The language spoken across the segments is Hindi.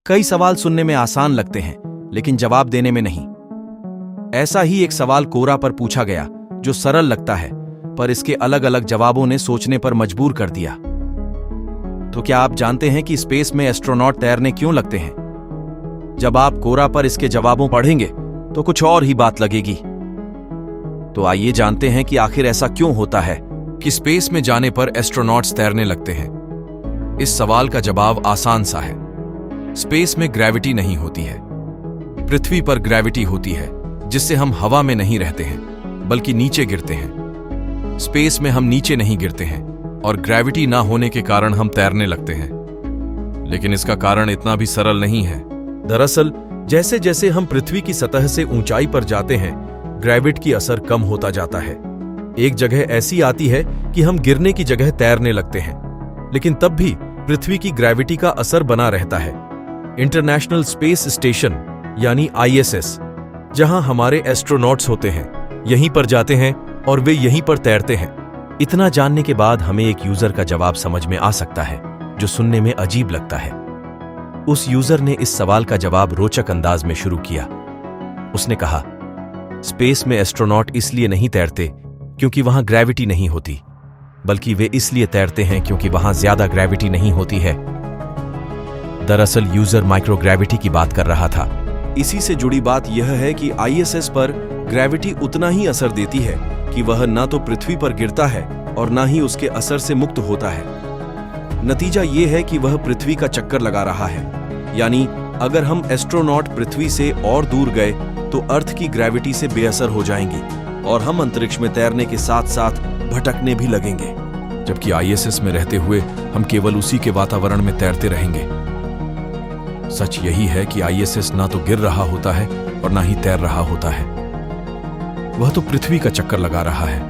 कई सवाल सुनने में आसान लगते हैं, लेकिन जवाब देने में नहीं। ऐसा ही एक सवाल कोरा पर पूछा गया, जो सरल लगता है, पर इसके अलग अलग जवाबों ने सोचने पर मजबूर कर दिया। तो क्या आप जानते हैं कि स्पेस में एस्ट्रोनॉट तैरने क्यों लगते हैं? जब आप कोरा पर इसके जवाबों पढ़ेंगे तो कुछ और ही बात लगेगी। तो आइए जानते हैं कि आखिर ऐसा क्यों होता है कि स्पेस में जाने पर एस्ट्रोनॉट्स तैरने लगते हैं। इस सवाल का जवाब आसान सा है। स्पेस में ग्रेविटी नहीं होती है। पृथ्वी पर ग्रेविटी होती है, जिससे हम हवा में नहीं रहते हैं, बल्कि नीचे गिरते हैं। स्पेस में हम नीचे नहीं गिरते हैं, और ग्रेविटी ना होने के कारण हम तैरने लगते हैं। लेकिन इसका कारण इतना भी सरल नहीं है। दरअसल जैसे जैसे हम पृथ्वी की सतह से ऊंचाई पर जाते हैं, ग्रेविटी की असर कम होता जाता है। एक जगह ऐसी आती है कि हम गिरने की जगह तैरने लगते हैं, लेकिन तब भी पृथ्वी की ग्रेविटी का असर बना रहता है। इंटरनेशनल स्पेस स्टेशन यानी ISS, जहां हमारे एस्ट्रोनॉट्स होते हैं, यहीं पर जाते हैं और वे यहीं पर तैरते हैं। इतना जानने के बाद हमें एक यूजर का जवाब समझ में आ सकता है, जो सुनने में अजीब लगता है। उस यूजर ने इस सवाल का जवाब रोचक अंदाज में शुरू किया। उसने कहा, स्पेस में एस्ट्रोनॉट इसलिए नहीं तैरते क्योंकि वहां ग्रेविटी नहीं होती, बल्कि वे इसलिए तैरते हैं क्योंकि वहां ज्यादा ग्रेविटी नहीं होती है। दरअसल यूजर माइक्रोग्रेविटी की बात कर रहा था। इसी से जुड़ी बात यह है कि ISS पर ग्रेविटी उतना ही असर देती है कि वह ना तो पृथ्वी पर गिरता है और ना ही उसके असर से मुक्त होता है। नतीजा यह है कि वह पृथ्वी का चक्कर लगा रहा है। यानी अगर हम एस्ट्रोनॉट पृथ्वी से और दूर गए तो अर्थ की ग्रेविटी से बेअसर हो जाएंगी और हम अंतरिक्ष में तैरने के साथ साथ भटकने भी लगेंगे। जबकि ISS में रहते हुए हम केवल उसी के वातावरण में तैरते रहेंगे। सच यही है कि ISS ना तो गिर रहा होता है और ना ही तैर रहा होता है। वह तो पृथ्वी का चक्कर लगा रहा है।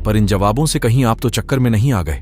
पर इन जवाबों से कहीं आप तो चक्कर में नहीं आ गए?